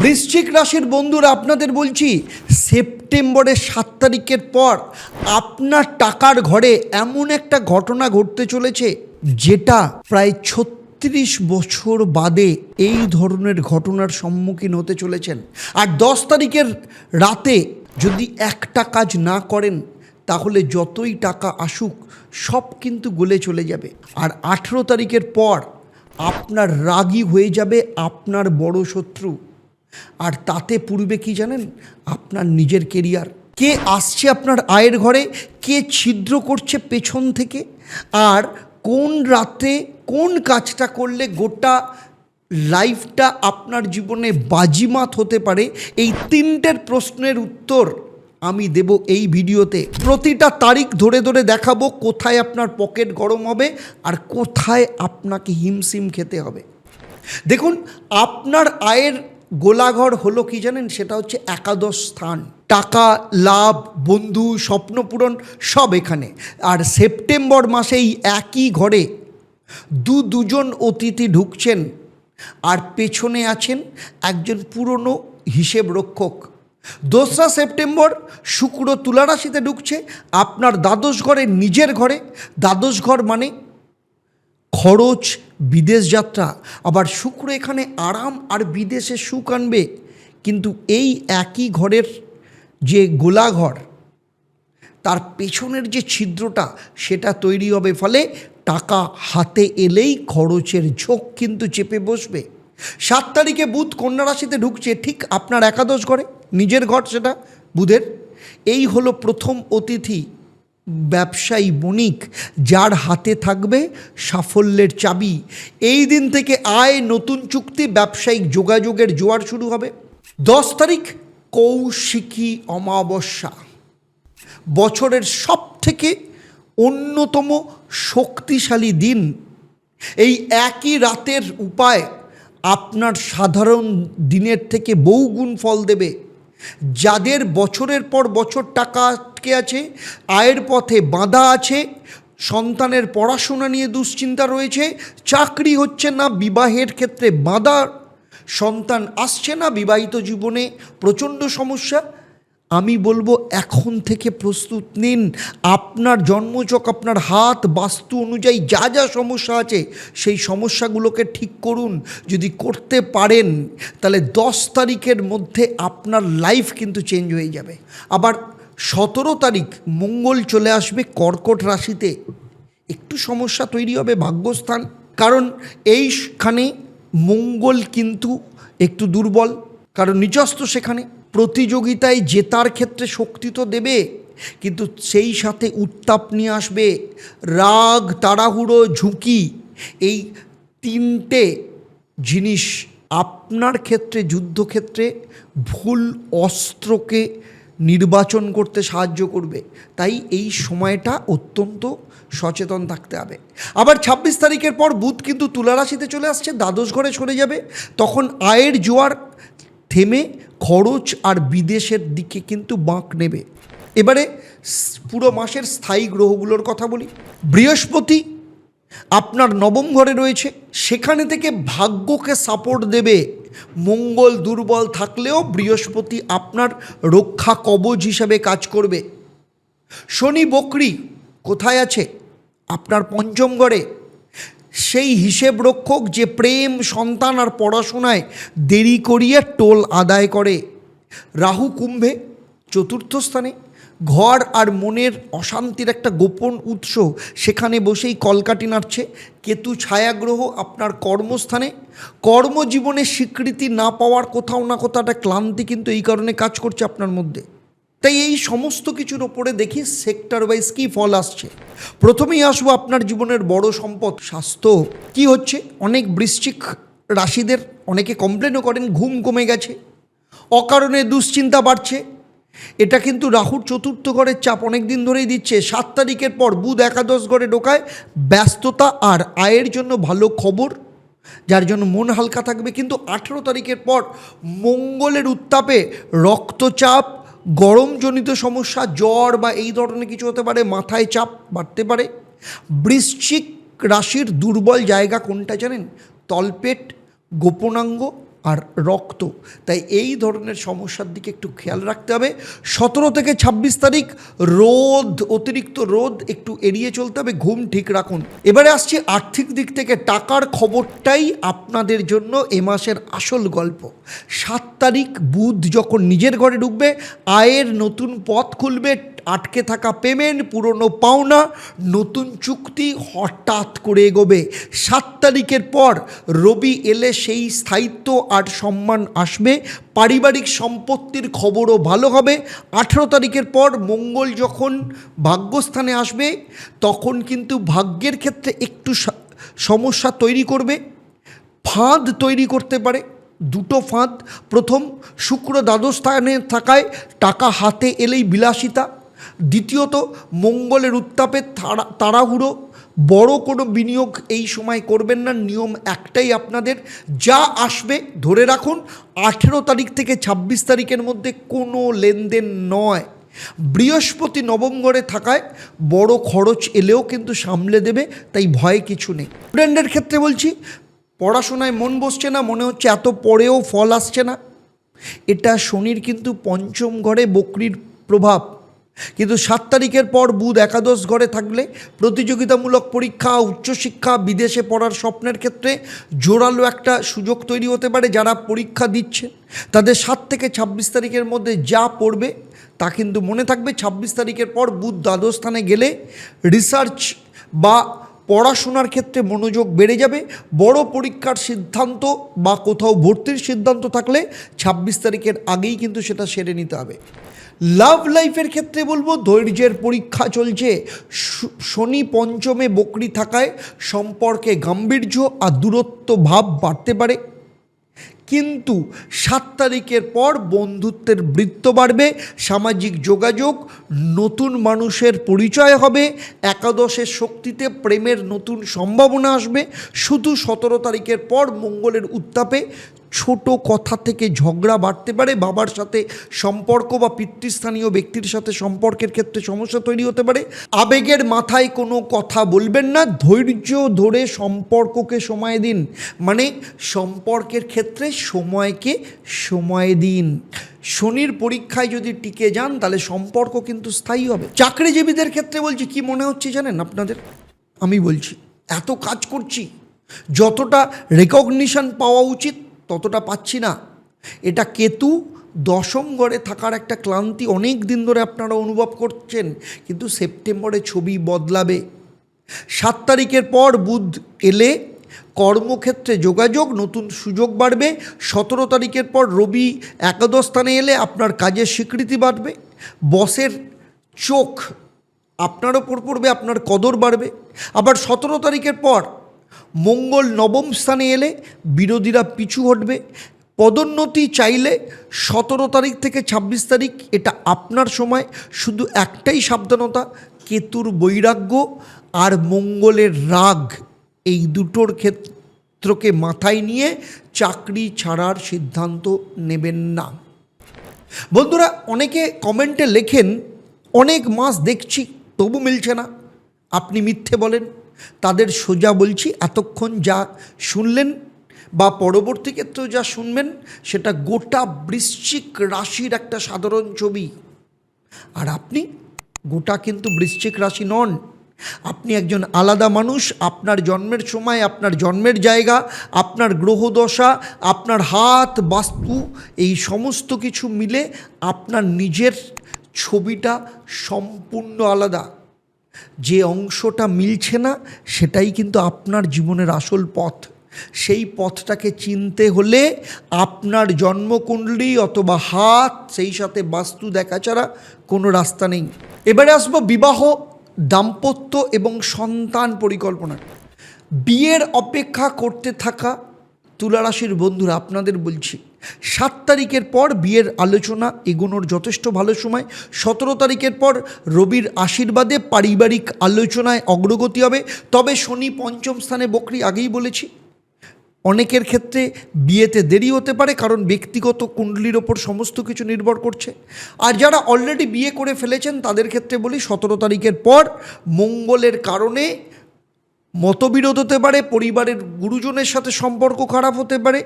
বৃশ্চিক রাশির বন্ধুরা, আপনাদের বলছি সেপ্টেম্বরের 7 তারিখের পর আপনার টাকার ঘরে এমন একটা ঘটনা ঘটতে চলেছে যেটা প্রায় 36 বছর বাদে এই ধরনের ঘটনার সম্মুখীন হতে চলেছেন। আর 10 তারিখের রাতে যদি একটা কাজ না করেন তাহলে যতই টাকা আসুক সব কিন্তু গলে চলে যাবে। আর 18 তারিখের পর আপনার রাগী হয়ে যাবে আপনার বড় শত্রু। আর তাতে পূর্বে কি জানেন, আপনার নিজের কেরিয়ার, কে আসছে আপনার আয়ের ঘরে, কে ছিদ্র করছে পেছন থেকে, আর কোন রাতে কোন কাজটা করলে গোটা লাইফটা আপনার জীবনে বাজিমাত হতে পারে, এই তিনটের প্রশ্নের উত্তর আমি দেব এই ভিডিওতে। প্রতিটা তারিখ ধরে ধরে দেখাবো কোথায় আপনার পকেট গরম হবে আর কোথায় আপনাকে হিমশিম খেতে হবে। দেখুন, আপনার আয়ের গোলাঘর হলো কি জানেন, সেটা হচ্ছে একাদশ স্থান। টাকা, লাভ, বন্ধু, স্বপ্নপূরণ সব এখানে। আর সেপ্টেম্বর মাসে এই একই ঘরে দুজন অতিথি ঢুকছেন, আর পেছনে আছেন একজন পুরনো হিসেব রক্ষক। 2রা সেপ্টেম্বর শুক্র তুলা রাশিতে ঢুকছে আপনার দ্বাদশ ঘরে, নিজের ঘরে। দ্বাদশ ঘর মানে খরচ, বিদেশ যাত্রা। আবার শুক্র এখানে আরাম আর বিদেশে সুখ আনবে। কিন্তু এই একই ঘরের যে গোলাঘর, তার পেছনের যে ছিদ্রটা সেটা তৈরি হবে, ফলে টাকা হাতে এলেই খরচের ঝোঁক কিন্তু চেপে বসবে। 7 তারিখে বুধ কন্যা রাশিতে ঢুকছে ঠিক আপনার একাদশ ঘরে, নিজের ঘর সেটা বুধের। এই হলো প্রথম অতিথি, ব্যবসায়ী বণিক, যার হাতে থাকবে সাফল্যের চাবি। এই দিন থেকে আয়, নতুন চুক্তি, ব্যবসায়িক যোগাযোগের জোয়ার শুরু হবে। 10 তারিখ কৌশিকী অমাবস্যা, বছরের সব থেকে অন্যতম শক্তিশালী দিন। এই একই রাতের উপায় আপনার সাধারণ দিনের থেকে বহুগুণ ফল দেবে। যাদের বছরের পর বছর টাকা আটকে আছে, আয়ের পথে বাধা আছে, সন্তানের পড়াশোনা নিয়ে দুশ্চিন্তা রয়েছে, চাকরি হচ্ছে না, বিবাহের ক্ষেত্রে বাধা, সন্তান আসছে না, বিবাহিত জীবনে প্রচণ্ড সমস্যা, আমি বলবো এখন থেকে প্রস্তুত নিন। আপনার জন্মছক, আপনার হাত বাস্তু অনুযায়ী যা যা সমস্যা আছে সেই সমস্যাগুলোকে ঠিক করুন। যদি করতে পারেন তাহলে 10 তারিখের মধ্যে আপনার লাইফ কিন্তু চেঞ্জ হয়ে যাবে। আবার 17 তারিখ মঙ্গল চলে আসবে কর্কট রাশিতে। একটু সমস্যা তৈরি হবে ভাগ্যস্থান, কারণ এইখানে মঙ্গল কিন্তু একটু দুর্বল, কারণ নিচস্থ সেখানে। প্রতিযোগিতায় জেতার ক্ষেত্রে শক্তি তো দেবে, কিন্তু সেই সাথে উত্তাপ নিয়ে আসবে, রাগ, তাড়াহুড়ো, ঝুঁকি। এই তিনটে জিনিস আপনার ক্ষেত্রে, যুদ্ধক্ষেত্রে ভুল অস্ত্রকে নির্বাচন করতে সাহায্য করবে। তাই এই সময়টা অত্যন্ত সচেতন থাকতে হবে। আবার 26 তারিখের পর বুধ কিন্তু তুলা রাশিতে চলে আসছে, দ্বাদশ ঘরে সরে যাবে। তখন আয়ের জোয়ার থেমে খরচ আর বিদেশের দিকে কিন্তু বাঁক নেবে। এবারে পুরো মাসের স্থায়ী গ্রহগুলোর কথা বলি। বৃহস্পতি আপনার নবম ঘরে রয়েছে, সেখানে থেকে ভাগ্যকে সাপোর্ট দেবে। মঙ্গল দুর্বল থাকলেও বৃহস্পতি আপনার রক্ষা কবচ হিসাবে কাজ করবে। শনি বকরি কোথায় আছে? আপনার পঞ্চম ঘরে। সেই হিসেব রক্ষক যে প্রেম, সন্তান আর পড়াশোনায় দেরি করিয়ে টোল আদায় করে। রাহু কুম্ভে চতুর্থ স্থানে, ঘর আর মনের অশান্তির একটা গোপন উৎস, সেখানে বসেই কলকাঠি নাড়ছে। কেতু ছায়াগ্রহ আপনার কর্মস্থানে, কর্মজীবনে স্বীকৃতি না পাওয়ার কোথাও না কোথাও একটা ক্লান্তি কিন্তু এই কারণে কাজ করছে আপনার মধ্যে। তাই এই সমস্ত কিছুর ওপরে দেখি সেক্টর ওয়াইজ কী ফল আসছে। প্রথমেই আসবো আপনার জীবনের বড় সম্পদ স্বাস্থ্য। কি হচ্ছে, অনেক বৃশ্চিক রাশিদের অনেকে কমপ্লেনও করেন ঘুম কমে গেছে, অকারণে দুশ্চিন্তা বাড়ছে। এটা কিন্তু রাহুর চতুর্থ ঘরের চাপ অনেক দিন ধরেই দিচ্ছে। 7 তারিখের পর বুধ একাদশ ঘরে ঢোকায়, ব্যস্ততা আর আয়ের জন্য ভালো খবর, যার জন্য মন হালকা থাকবে। কিন্তু 18 তারিখের পর মঙ্গলের উত্তাপে রক্তচাপ, গরমজনিত সমস্যা, জ্বর বা এই ধরনের কিছু হতে পারে, মাথায় চাপ বাড়তে পারে। বৃশ্চিক রাশির দুর্বল জায়গা কোনটা জানেন? তলপেট, গোপনাঙ্গ আর রক্ত, তাই এই ধরনের সমস্যার দিকে একটু খেয়াল রাখতে হবে। 17 থেকে 26 তারিখ রোদ, অতিরিক্ত রোদ একটু এড়িয়ে চলতে হবে, ঘুম ঠিক রাখুন। এবারে আসছি আর্থিক দিক থেকে, টাকার খবরটাই আপনাদের জন্য এ মাসের আসল গল্প। 7 তারিখ বুধ যখন নিজের ঘরে ঢুকবে, আয়ের নতুন পথ খুলবে, আটকে থাকা পেমেন্ট, পুরনো পাওনা, নতুন চুক্তি হঠাৎ করে এগোবে। 7 তারিখের পর রবি এলে সেই স্থায়িত্ব আর সম্মান আসবে, পারিবারিক সম্পত্তির খবরও ভালো হবে। 18 তারিখের পর মঙ্গল যখন ভাগ্যস্থানে আসবে, তখন কিন্তু ভাগ্যের ক্ষেত্রে একটু সমস্যা তৈরি করবে, ফাঁদ তৈরি করতে পারে। দুটো ফাঁদ, প্রথম শুক্র দ্বাদশ স্থানে থাকায় টাকা হাতে এলেই বিলাসিতা, দ্বিতীয়ত মঙ্গলের উত্তাপে তাড়াহুড়ো, বড় কোনো বিনিয়োগ এই সময় করবেন না। নিয়ম একটাই আপনাদের, যা আসবে ধরে রাখুন। 18 তারিখ থেকে 26 তারিখের মধ্যে কোনো লেনদেন নয়। বৃহস্পতি নবম ঘরে থাকায় বড় খরচ এলেও কিন্তু সামলে দেবে, তাই ভয় কিছু নেই। স্টুডেন্টের ক্ষেত্রে বলছি, পড়াশোনায় মন বসছে না, মনে হচ্ছে এত পড়েও ফল আসছে না, এটা শনির কিন্তু পঞ্চম ঘরে বক্রির প্রভাব। কিন্তু 7 তারিখের পর বুধ একাদশ ঘরে থাকলে প্রতিযোগিতামূলক পরীক্ষা, উচ্চশিক্ষা, বিদেশে পড়ার স্বপ্নের ক্ষেত্রে জোরালো একটা সুযোগ তৈরি হতে পারে। যারা পরীক্ষা দিচ্ছে তাদের 7 থেকে 26 তারিখের মধ্যে যা পড়বে তা কিন্তু মনে থাকবে। 26 তারিখের পর বুধ দ্বাদশ স্থানে গেলে রিসার্চ বা পড়াশোনার ক্ষেত্রে মনোযোগ বেড়ে যাবে। বড় পরীক্ষার সিদ্ধান্ত বা কোথাও ভর্তির সিদ্ধান্ত থাকলে 26 তারিখের আগেই কিন্তু সেটা সেরে নিতে হবে। লাভ লাইফের ক্ষেত্রে বলবো, ধৈর্যের পরীক্ষা চলছে। শনি পঞ্চমে বকরি থাকায় সম্পর্কে গাম্ভীর্য আর দূরত্ব ভাব বাড়তে পারে, কিন্তু 7 তারিখের পর বন্ধুত্বের বৃত্ত বাড়বে, সামাজিক যোগাযোগ, নতুন মানুষের পরিচয় হবে, একাদশের শক্তিতে প্রেমের নতুন সম্ভাবনা আসবে। শুধু 17 তারিখের পর মঙ্গলের উত্তাপে ছোট কথা থেকে ঝগড়া বাড়তে পারে, বাবার সাথে সম্পর্ক বা পিতৃস্থানীয় ব্যক্তির সাথে সম্পর্কের ক্ষেত্রে সমস্যা তৈরি হতে পারে। আবেগের মাথায় কোনো কথা বলবেন না, ধৈর্য ধরে সম্পর্ককে সময় দিন, মানে সম্পর্কের ক্ষেত্রে সময়কে সময় দিন। শনির পরীক্ষায় যদি টিকে যান তাহলে সম্পর্ক কিন্তু স্থায়ী হবে। চাকরিজীবীদের ক্ষেত্রে বলছি, কি মনে হচ্ছে জানেন আপনাদের? আমি বলছি, এত কাজ করছি, যতটা রেকগনিশন পাওয়া উচিত ততটা পাচ্ছি না। এটা কেতু দশম ঘরে থাকার একটা ক্লান্তি অনেক দিন ধরে আপনারা অনুভব করছেন, কিন্তু সেপ্টেম্বরে ছবি বদলাবে। 7 তারিখের পর বুধ এলে কর্মক্ষেত্রে যোগাযোগ, নতুন সুযোগ বাড়বে। 17 তারিখের পর রবি একাদশ স্থানে এলে আপনার কাজের স্বীকৃতি বাড়বে, বসের চোখ আপনার ওপর পড়বে, আপনার কদর বাড়বে। আবার 17 তারিখের পর মঙ্গল নবম স্থানে এলে বিরোধীরা পিছু হটবে। পদোন্নতি চাইলে 17 তারিখ থেকে 26 তারিখ এটা আপনার সময়। শুধু একটাই সাবধানতা, কেতুর বৈরাগ্য আর মঙ্গলের রাগ, এই দুটোর ক্ষেত্রকে মাথায় নিয়ে চাকরি ছাড়ার সিদ্ধান্ত নেবেন না। বন্ধুরা, অনেকে কমেন্টে লেখেন, অনেক মাস দেখছি তবু মিলছে না, আপনি মিথ্যে বলেন। তাদের সোজা বলছি, এতক্ষণ যা শুনলেন বা পরবর্তী ক্ষেত্রেও যা শুনবেন সেটা গোটা বৃশ্চিক রাশির একটা সাধারণ ছবি। আর আপনি গোটা কিন্তু বৃশ্চিক রাশি নন, আপনি একজন আলাদা মানুষ। আপনার জন্মের সময়, আপনার জন্মের জায়গা, আপনার গ্রহদশা, আপনার হাত, বাস্তু, এই সমস্ত কিছু মিলে আপনার নিজের ছবিটা সম্পূর্ণ আলাদা। যে অংশটা মিলছে না সেটাই কিন্তু আপনার জীবনের আসল পথ। সেই পথটাকে চিনতে হলে আপনার জন্মকুণ্ডলী অথবা হাত, সেই সাথে বাস্তু দেখা ছাড়া কোনো রাস্তা নেই। এবারে আসবো বিবাহ, দাম্পত্য এবং সন্তান পরিকল্পনা। বিয়ের অপেক্ষা করতে থাকা তুলা রাশির বন্ধুরা, আপনাদের বলছি 7 তারিখের পর বিয়ের আলোচনা এগোনোর যথেষ্ট ভালো সময়। 17 তারিখের পর রবির আশীর্বাদে পারিবারিক আলোচনায় অগ্রগতি হবে। তবে শনি পঞ্চম স্থানে বকরি, আগেই বলেছি, অনেকের ক্ষেত্রে বিয়েতে দেরি হতে পারে, কারণ ব্যক্তিগত কুণ্ডলির ওপর সমস্ত কিছু নির্ভর করছে। আর যারা অলরেডি বিয়ে করে ফেলেছেন তাদের ক্ষেত্রে বলি, 17 তারিখের পর মঙ্গলের কারণে মতবিরোধ হতে পারে, পরিবারের গুরুজনের সাথে সম্পর্ক খারাপ হতে পারে,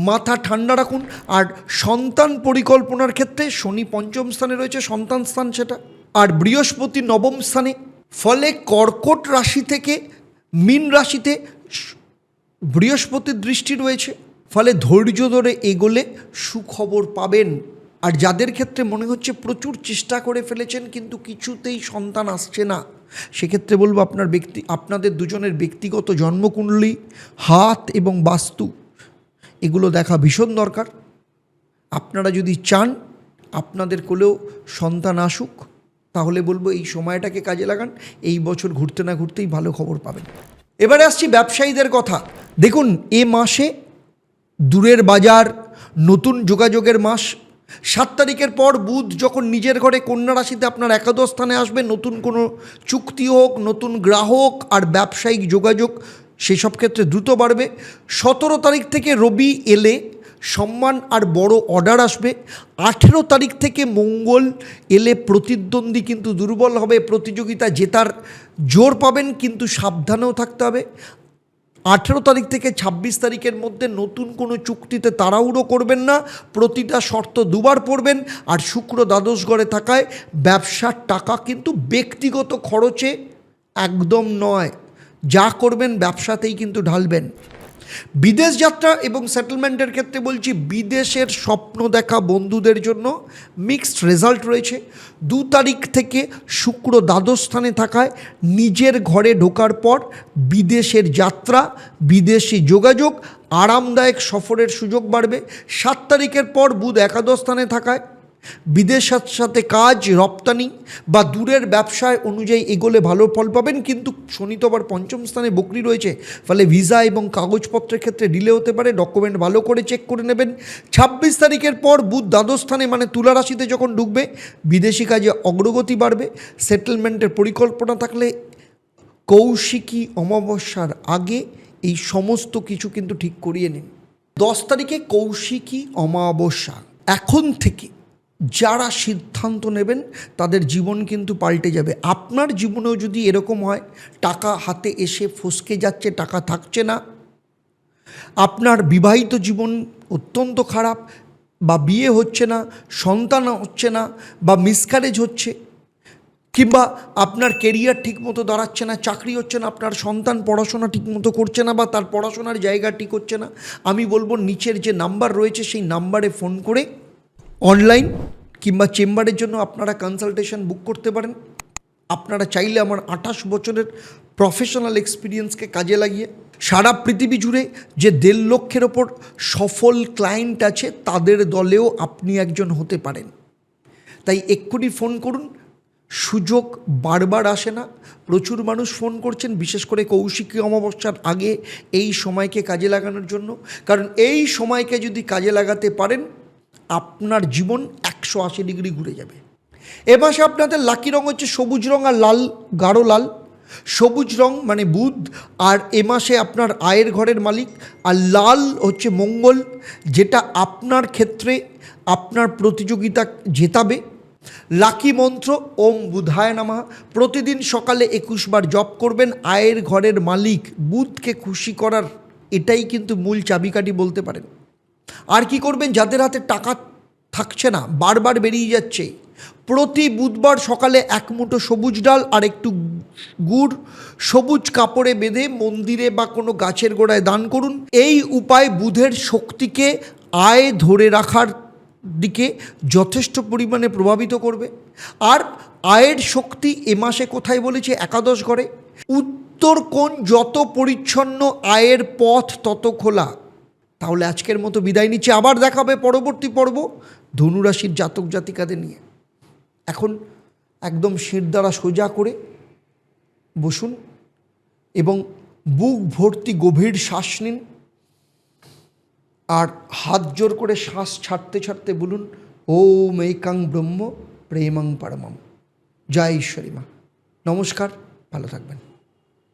মাথা ঠান্ডা রাখুন। আর সন্তান পরিকল্পনার ক্ষেত্রে শনি পঞ্চম স্থানে রয়েছে, সন্তান স্থান সেটা, আর বৃহস্পতি নবম স্থানে। ফলে কর্কট রাশি থেকে মীন রাশিতে বৃহস্পতির দৃষ্টি রয়েছে। ফলে ধৈর্য ধরে এগোলে সুখবর পাবেন। আর যাদের ক্ষেত্রে মনে হচ্ছে প্রচুর চেষ্টা করে ফেলেছেন কিন্তু কিছুতেই সন্তান আসছে না, সেক্ষেত্রে বলবো আপনাদের দুজনের ব্যক্তিগত জন্মকুণ্ডলী, হাত এবং বাস্তু এগুলো দেখা ভীষণ দরকার। আপনারা যদি চান আপনাদের কোলেও সন্তান আসুক, তাহলে বলবো এই সময়টাকে কাজে লাগান। এই বছর ঘুরতে না ঘুরতেই ভালো খবর পাবেন। এবারে আসছি ব্যবসায়ীদের কথা। দেখুন, এ মাসে দূরের বাজার, নতুন যোগাযোগের মাস। 7 তারিখের পর বুধ যখন নিজের ঘরে কন্যা রাশিতে আপনার একাদশ স্থানে আসবে, নতুন কোনো চুক্তি হোক, নতুন গ্রাহক আর ব্যবসায়িক যোগাযোগ সেসব ক্ষেত্রে দ্রুত বাড়বে। 17 তারিখ থেকে রবি এলে সম্মান আর বড় অর্ডার আসবে। 18 তারিখ থেকে মঙ্গল এলে প্রতিদ্বন্দ্বী কিন্তু দুর্বল হবে, প্রতিযোগিতা জেতার জোর পাবেন, কিন্তু সাবধানেও থাকতে হবে। 18 তারিখ থেকে 26 তারিখের মধ্যে নতুন কোনো চুক্তিতে তাড়াহুড়ো করবেন না, প্রতিটা শর্ত দুবার পড়বেন। আর শুক্র দ্বাদশ ঘরে থাকায় ব্যবসার টাকা কিন্তু ব্যক্তিগত খরচে একদম নয়, যা করবেন ব্যবসাতেই কিন্তু ঢালবেন। বিদেশ যাত্রা এবং সেটেলমেন্টের ক্ষেত্রে বলছি, বিদেশের স্বপ্ন দেখা বন্ধুদের জন্য মিক্সড রেজাল্ট রয়েছে। 2 তারিখ থেকে শুক্র দ্বাদশ স্থানে থাকায় নিজের ঘরে ঢোকার পর বিদেশের যাত্রা, বিদেশি যোগাযোগ, আরামদায়ক সফরের সুযোগ বাড়বে। 7 তারিখের পর বুধ একাদশ স্থানে থাকায় বিদেশের সাথে কাজ, রপ্তানি বা দূরের ব্যবসায় অনুযায়ী এগোলে ভালো ফল পাবেন, কিন্তু শনি তো আবার পঞ্চম স্থানে বকরি রয়েছে, ফলে ভিসা এবং কাগজপত্রের ক্ষেত্রে ডিলে হতে পারে। ডকুমেন্ট ভালো করে চেক করে নেবেন। 26 তারিখের পর বুধ দ্বাদশ স্থানে মানে তুলা রাশিতে যখন ঢুকবে, বিদেশি কাজে অগ্রগতি বাড়বে। সেটেলমেন্টের পরিকল্পনা থাকলে কৌশিকী অমাবস্যার আগে এই সমস্ত কিছু কিন্তু ঠিক করিয়ে নিন। 10 তারিখে কৌশিকী অমাবস্যা। এখন থেকে যারা সিদ্ধান্ত নেবেন তাদের জীবন কিন্তু পাল্টে যাবে। আপনার জীবনেও যদি এরকম হয়, টাকা হাতে এসে ফসকে যাচ্ছে, টাকা থাকছে না, আপনার বিবাহিত জীবন অত্যন্ত খারাপ, বা বিয়ে হচ্ছে না, সন্তান হচ্ছে না, বা মিসক্যারেজ হচ্ছে, কিংবা আপনার কেরিয়ার ঠিকমতো দাঁড়াচ্ছে না, চাকরি হচ্ছে না, আপনার সন্তান পড়াশোনা ঠিকমতো করছে না, বা তার পড়াশোনার জায়গা ঠিক হচ্ছে না, আমি বলবো নিচের যে নাম্বার রয়েছে সেই নাম্বারে ফোন করে অনলাইন কিংবা চেম্বারের জন্য আপনারা কনসালটেশন বুক করতে পারেন। আপনারা চাইলে আমার 28 বছরের প্রফেশনাল এক্সপিরিয়েন্সকে কাজে লাগিয়ে সারা পৃথিবী জুড়ে যে 1.5 লক্ষের ওপর সফল ক্লায়েন্ট আছে তাদের দলেও আপনি একজন হতে পারেন। তাই এক্ষুনি ফোন করুন। সুযোগ বারবার আসে না, প্রচুর মানুষ ফোন করছেন, বিশেষ করে কৌশিকী অমাবস্যার আগে এই সময়কে কাজে লাগানোর জন্য। কারণ এই সময়কে যদি কাজে লাগাতে পারেন, আপনার জীবন 180 ডিগ্রি ঘুরে যাবে। এ মাসে আপনাদের লাকি রং হচ্ছে সবুজ রং আর লাল, গাঢ় লাল। সবুজ রং মানে বুধ, আর এ মাসে আপনার আয়ের ঘরের মালিক। আর লাল হচ্ছে মঙ্গল, যেটা আপনার ক্ষেত্রে আপনার প্রতিযোগিতা জেতাবে। লাকি মন্ত্র ওম বুধায় নমঃ। প্রতিদিন সকালে 21 বার জপ করবেন। আয়ের ঘরের মালিক বুধকে খুশি করার এটাই কিন্তু মূল চাবিকাঠি বলতে পারেন। আর কি করবেন, যাদের হাতে টাকা থাকছে না, বারবার বেরিয়ে যাচ্ছে, প্রতি বুধবার সকালে 1 মুঠো সবুজ ডাল আর একটু গুড় সবুজ কাপড়ে বেঁধে মন্দিরে বা কোনো গাছের গোড়ায় দান করুন। এই উপায় বুধের শক্তিকে আয় ধরে রাখার দিকে যথেষ্ট পরিমাণে প্রভাবিত করবে। আর আয়ের শক্তি এ মাসে কোথায় বলেছে, একাদশ ঘরে। উত্তর কোণ যত পরিচ্ছন্ন, আয়ের পথ তত খোলা। তাহলে আজকের মতো বিদায় নিচ্ছি, আবার দেখা হবে পরবর্তী পর্ব ধনুরাশির জাতক জাতিকাদের নিয়ে। এখন একদম শিরদাঁড়া সোজা করে বসুন এবং বুক ভর্তি গভীর শ্বাস নিন, আর হাত জোর করে শ্বাস ছাড়তে ছাড়তে বলুন ওম একাং ব্রহ্ম প্রেমং পরমম। জয় ঈশ্বরী মা। নমস্কার, ভালো থাকবেন।